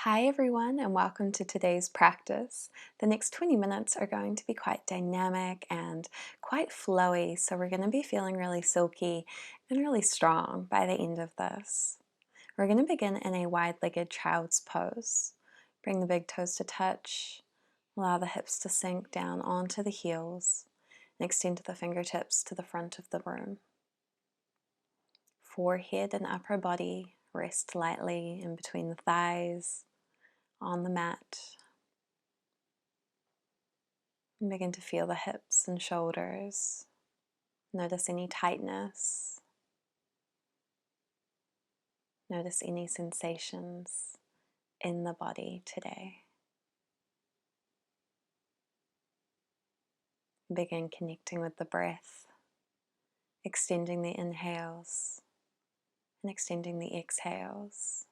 Hi everyone and welcome to today's practice. The next 20 minutes are going to be quite dynamic and quite flowy, so we're going to be feeling really silky and really strong by the end of this. We're going to begin in a wide-legged child's pose. Bring the big toes to touch, allow the hips to sink down onto the heels, and extend the fingertips to the front of the room. Forehead and upper body rest lightly in between the thighs, on the mat. And begin to feel the hips and shoulders. Notice any tightness. Notice any sensations in the body today. Begin connecting with the breath, extending the inhales and extending the exhales.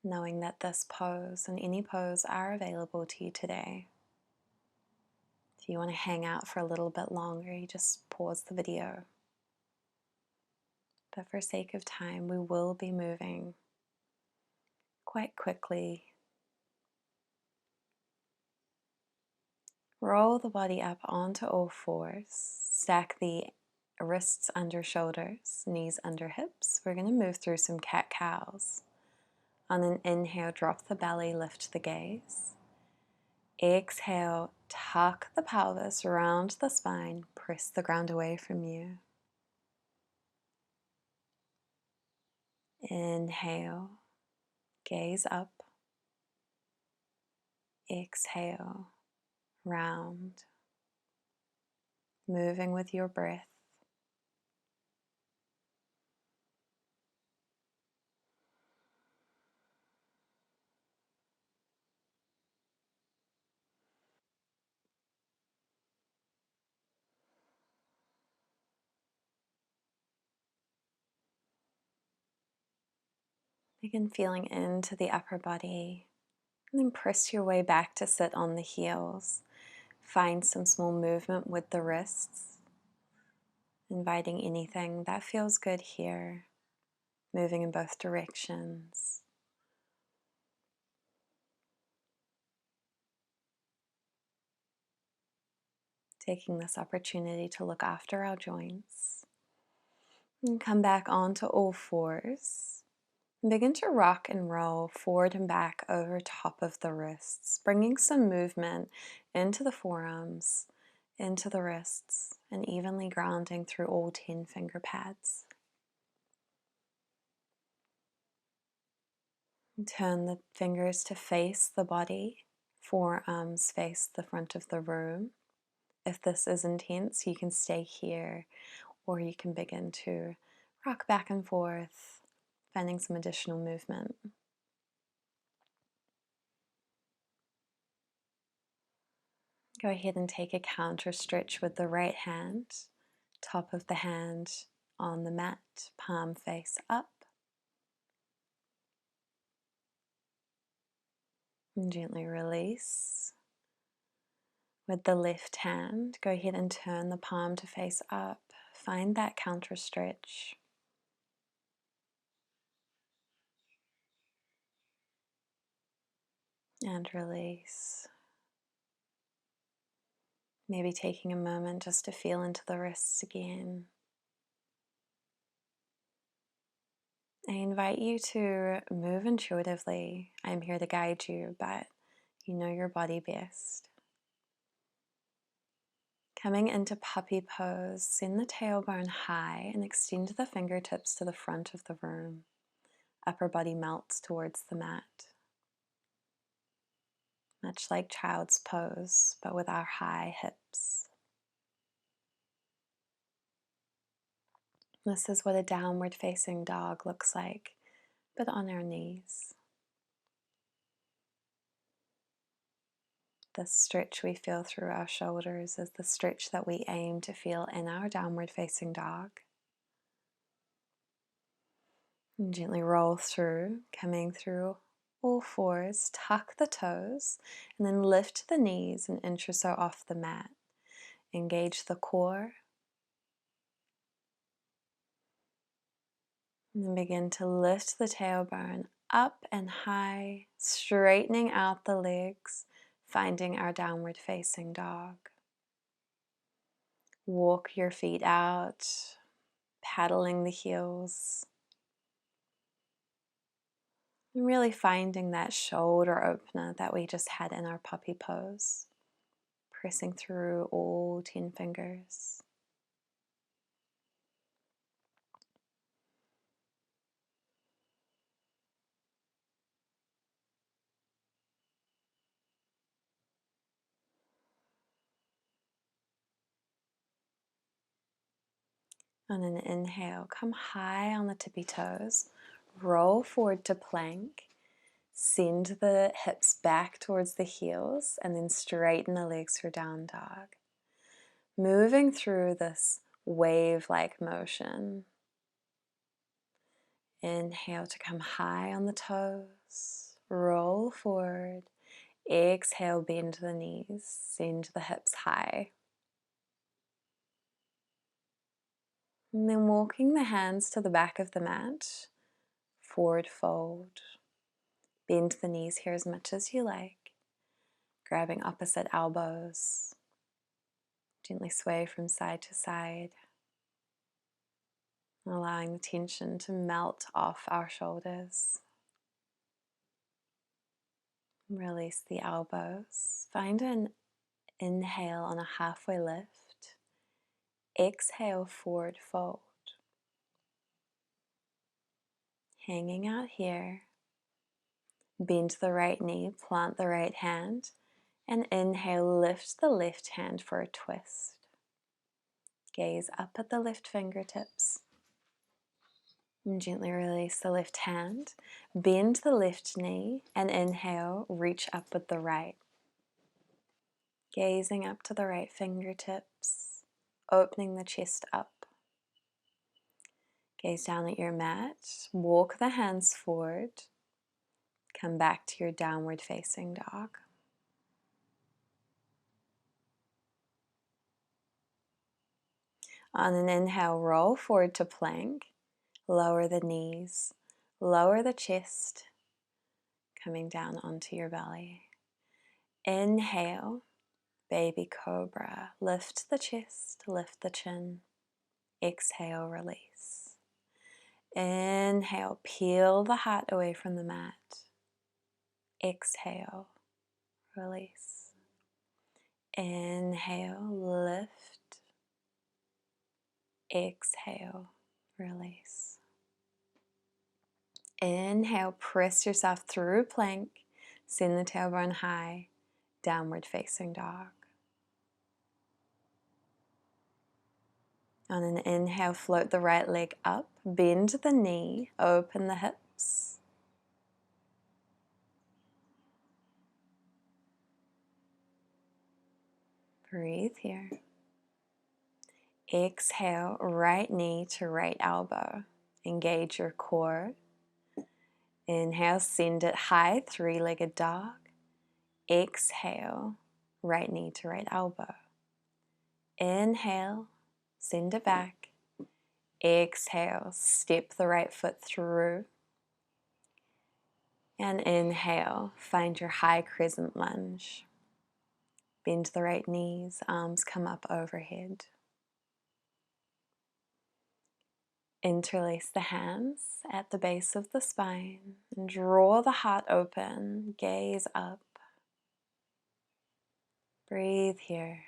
Knowing that this pose and any pose are available to you today. If you want to hang out for a little bit longer, you just pause the video. But for sake of time, we will be moving quite quickly. Roll the body up onto all fours. Stack the wrists under shoulders, knees under hips. We're going to move through some cat-cows. On an inhale, drop the belly, lift the gaze. Exhale, tuck the pelvis, round the spine, press the ground away from you. Inhale, gaze up. Exhale, round. Moving with your breath. Begin feeling into the upper body. And then press your way back to sit on the heels. Find some small movement with the wrists, inviting anything that feels good here, moving in both directions. Taking this opportunity to look after our joints. And come back onto all fours. And begin to rock and roll forward and back over top of the wrists, bringing some movement into the forearms, into the wrists, and evenly grounding through all 10 finger pads. And turn the fingers to face the body, forearms face the front of the room. If this is intense, you can stay here, or you can begin to rock back and forth, finding some additional movement. Go ahead and take a counter stretch with the right hand, top of the hand on the mat, palm face up. And gently release. With the left hand, go ahead and turn the palm to face up. Find that counter stretch. And release. Maybe taking a moment just to feel into the wrists again. I invite you to move intuitively. I'm here to guide you, but you know your body best. Coming into puppy pose, send the tailbone high and extend the fingertips to the front of the room. Upper body melts towards the mat. Much like child's pose, but with our high hips. This is what a downward facing dog looks like, but on our knees. The stretch we feel through our shoulders is the stretch that we aim to feel in our downward facing dog. And gently roll through, coming through all fours, tuck the toes, and then lift the knees an inch or so off the mat. Engage the core. And then begin to lift the tailbone up and high, straightening out the legs, finding our downward facing dog. Walk your feet out, paddling the heels. And really finding that shoulder opener that we just had in our puppy pose. Pressing through all 10 fingers. On an inhale, come high on the tippy toes. Roll forward to plank. Send the hips back towards the heels and then straighten the legs for down dog. Moving through this wave-like motion. Inhale to come high on the toes. Roll forward. Exhale, bend the knees. Send the hips high. And then walking the hands to the back of the mat. Forward fold. Bend the knees here as much as you like. Grabbing opposite elbows. Gently sway from side to side. Allowing the tension to melt off our shoulders. Release the elbows. Find an inhale on a halfway lift. Exhale, forward fold. Hanging out here. Bend the right knee, plant the right hand. And inhale, lift the left hand for a twist. Gaze up at the left fingertips. And gently release the left hand. Bend the left knee and inhale, reach up with the right. Gazing up to the right fingertips, opening the chest up. Gaze down at your mat, walk the hands forward. Come back to your downward facing dog. On an inhale, roll forward to plank. Lower the knees, lower the chest, coming down onto your belly. Inhale, baby cobra. Lift the chest, lift the chin. Exhale, release. Inhale, peel the heart away from the mat. Exhale, release. Inhale, lift. Exhale, release. Inhale, press yourself through plank. Send the tailbone high. Downward facing dog. On an inhale, float the right leg up. Bend the knee. Open the hips. Breathe here. Exhale, right knee to right elbow. Engage your core. Inhale, send it high, three-legged dog. Exhale, right knee to right elbow. Inhale, send it back. Exhale, step the right foot through. And inhale, find your high crescent lunge. Bend the right knees, arms come up overhead. Interlace the hands at the base of the spine and draw the heart open, gaze up. Breathe here.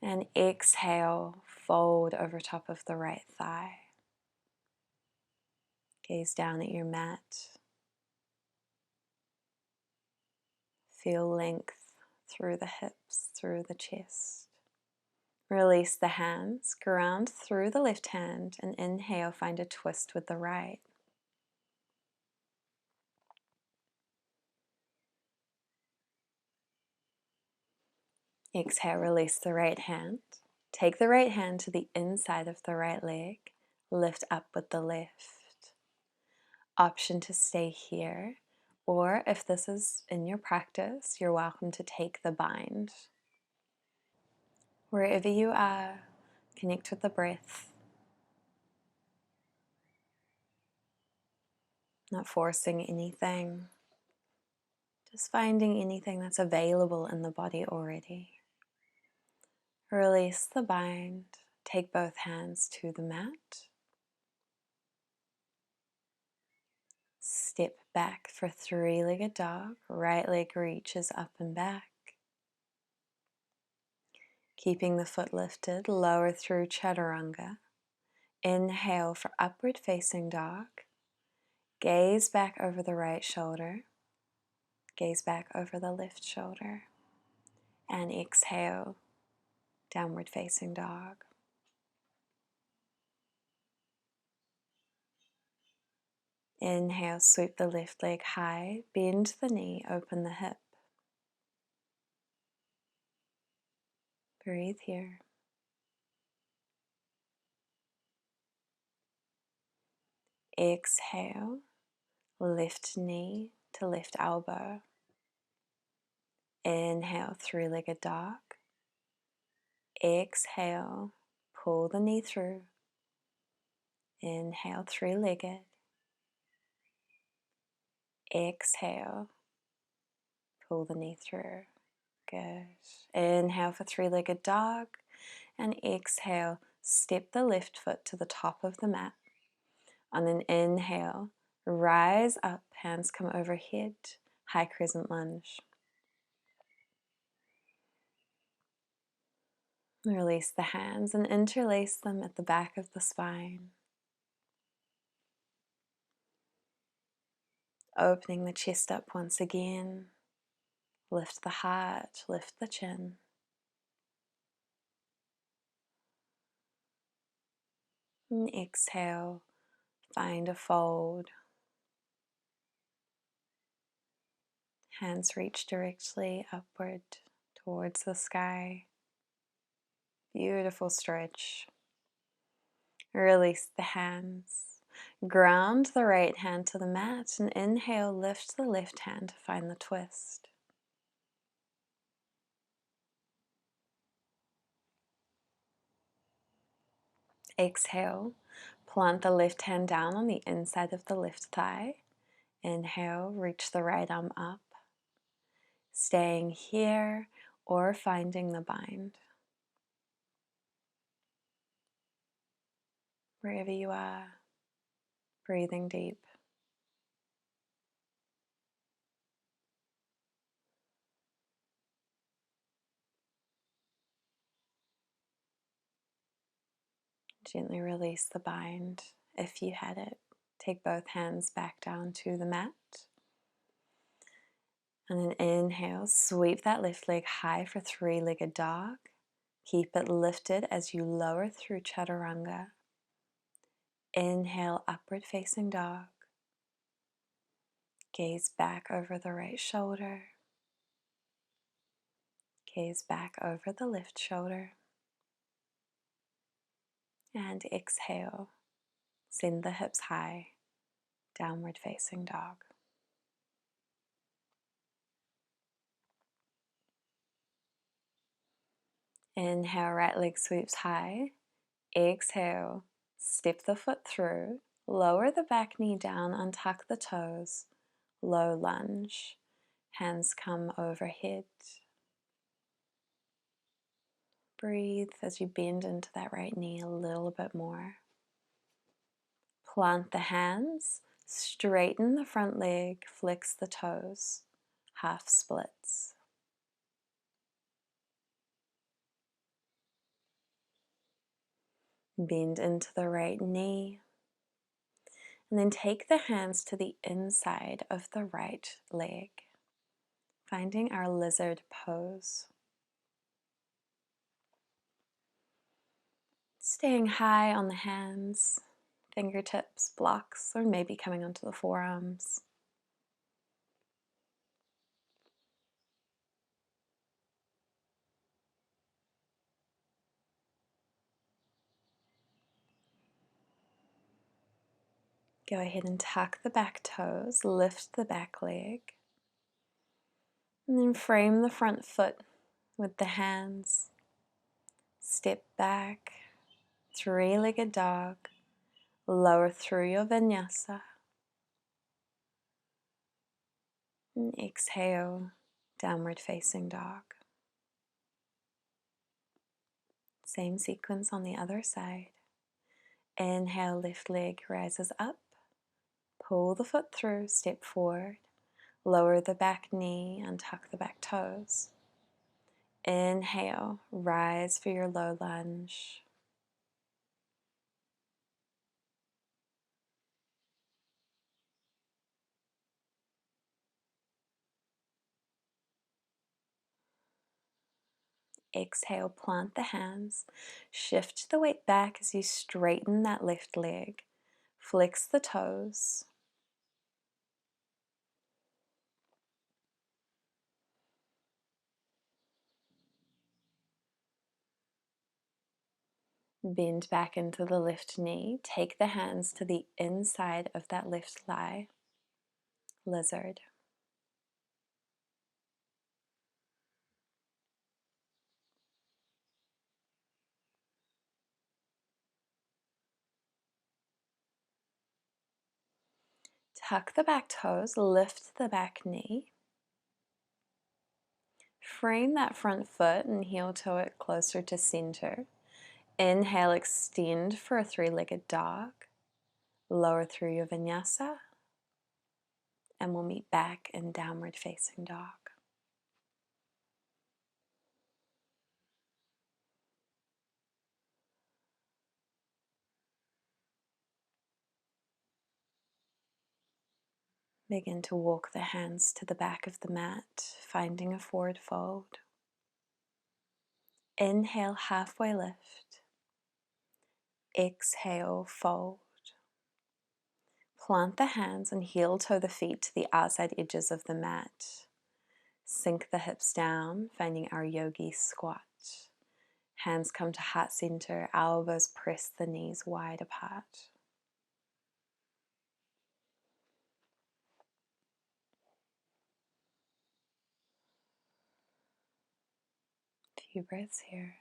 And exhale, fold over top of the right thigh. Gaze down at your mat. Feel length through the hips, through the chest. Release the hands, ground through the left hand, and inhale, find a twist with the right. Exhale, release the right hand. Take the right hand to the inside of the right leg. Lift up with the left. Option to stay here, or if this is in your practice, you're welcome to take the bind. Wherever you are, connect with the breath. not forcing anything, just finding anything that's available in the body already. Release the bind, take both hands to the mat. Step back for three-legged dog, right leg reaches up and back. Keeping the foot lifted, lower through chaturanga. Inhale for upward facing dog. Gaze back over the right shoulder. Gaze back over the left shoulder. And exhale, downward facing dog. Inhale, sweep the left leg high, bend the knee, open the hip. Breathe here. Exhale, left knee to left elbow. Inhale, three-legged dog. Exhale, pull the knee through. Inhale, three-legged. Exhale, pull the knee through. Good. Inhale for three-legged dog. And exhale, step the left foot to the top of the mat. On an inhale, rise up, hands come overhead, high crescent lunge. Release the hands and interlace them at the back of the spine. Opening the chest up once again. Lift the heart, lift the chin. And exhale, find a fold. Hands reach directly upward towards the sky. Beautiful stretch. Release the hands. Ground the right hand to the mat and inhale, lift the left hand to find the twist. Exhale, plant the left hand down on the inside of the left thigh. Inhale, reach the right arm up. Staying here or finding the bind. Wherever you are, breathing deep. Gently release the bind if you had it. Take both hands back down to the mat. And an inhale, sweep that left leg high for three-legged dog. Keep it lifted as you lower through chaturanga. Inhale, upward facing dog. Gaze back over the right shoulder. Gaze back over the left shoulder. And exhale, send the hips high, downward facing dog. Inhale, right leg sweeps high. Exhale, step the foot through, lower the back knee down, untuck the toes, low lunge, hands come overhead. Breathe as you bend into that right knee a little bit more. Plant the hands, straighten the front leg, flex the toes, half splits. Bend into the right knee. And then take the hands to the inside of the right leg, finding our lizard pose. Staying high on the hands, fingertips, blocks, or maybe coming onto the forearms. Go ahead and tuck the back toes, lift the back leg, and then frame the front foot with the hands. Step back, three-legged dog, lower through your vinyasa. And exhale, downward facing dog. Same sequence on the other side. Inhale, left leg rises up. Pull the foot through, step forward. Lower the back knee and tuck the back toes. Inhale, rise for your low lunge. Exhale, plant the hands. Shift the weight back as you straighten that left leg. Flex the toes. Bend back into the left knee. Take the hands to the inside of that left thigh. Lizard. Tuck the back toes, lift the back knee. Frame that front foot and heel toe it closer to center. Inhale, extend for a three-legged dog. Lower through your vinyasa. And we'll meet back in downward facing dog. Begin to walk the hands to the back of the mat, finding a forward fold. Inhale, halfway lift. Exhale, fold. Plant the hands and heel toe the feet to the outside edges of the mat. Sink the hips down, finding our Yogi Squat. Hands come to heart center, elbows press the knees wide apart. Few breaths here.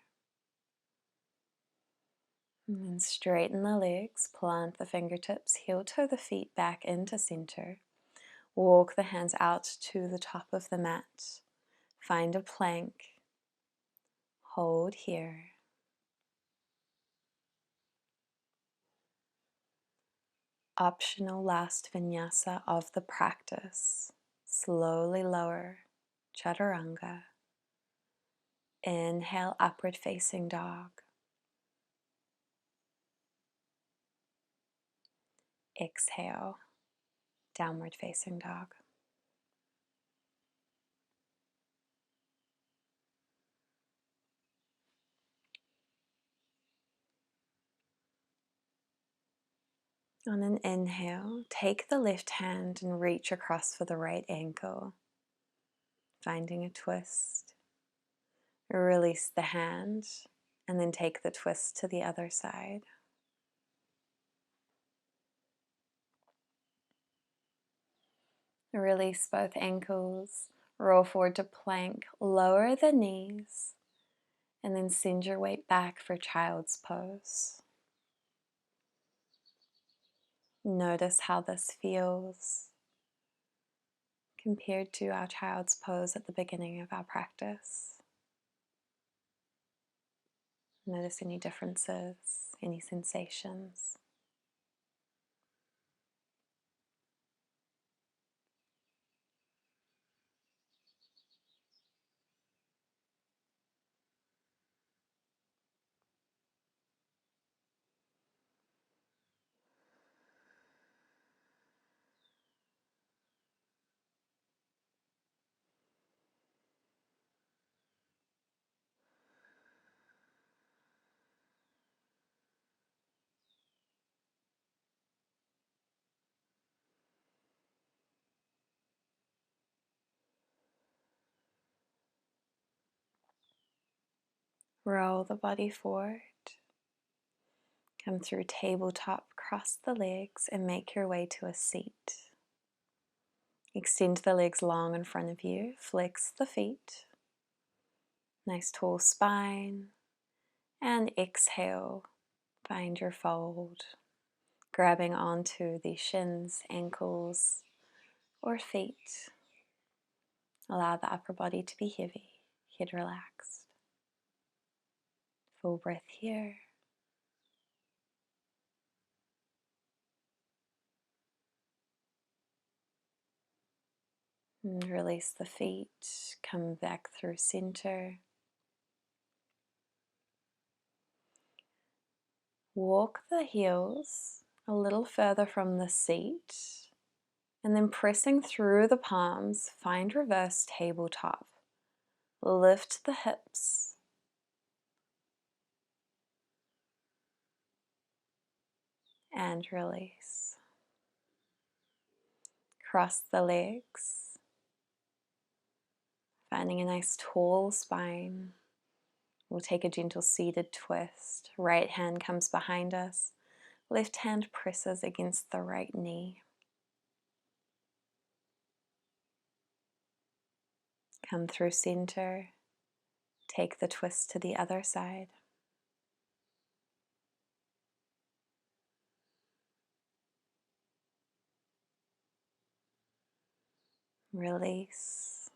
And then straighten the legs, plant the fingertips, heel toe the feet back into center. Walk the hands out to the top of the mat. Find a plank. Hold here. Optional last vinyasa of the practice. Slowly lower, chaturanga. Inhale, upward facing dog. Exhale, downward facing dog. On an inhale, take the left hand and reach across for the right ankle, finding a twist. Release the hand and then take the twist to the other side. Release both ankles, roll forward to plank, lower the knees, and then send your weight back for child's pose. Notice how this feels compared to our child's pose at the beginning of our practice. Notice any differences, any sensations. Roll the body forward. Come through tabletop, cross the legs, and make your way to a seat. Extend the legs long in front of you. Flex the feet. Nice tall spine. And exhale. Find your fold. Grabbing onto the shins, ankles, or feet. Allow the upper body to be heavy, head relaxed. Full breath here. And release the feet, come back through center. Walk the heels a little further from the seat, and then pressing through the palms, find reverse tabletop. Lift the hips. And release. Cross the legs, finding a nice tall spine. We'll take a gentle seated twist. Right hand comes behind us. Left hand presses against the right knee. Come through center. Take the twist to the other side. Release.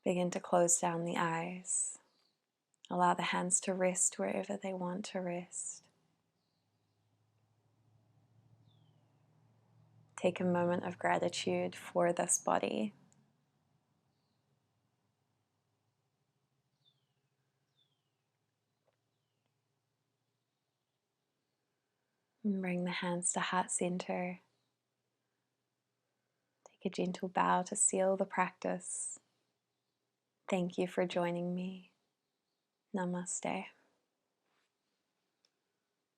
Begin to close down the eyes. Allow the hands to rest wherever they want to rest. Take a moment of gratitude for this body. And bring the hands to heart center. Take a gentle bow to seal the practice. Thank you for joining me. Namaste.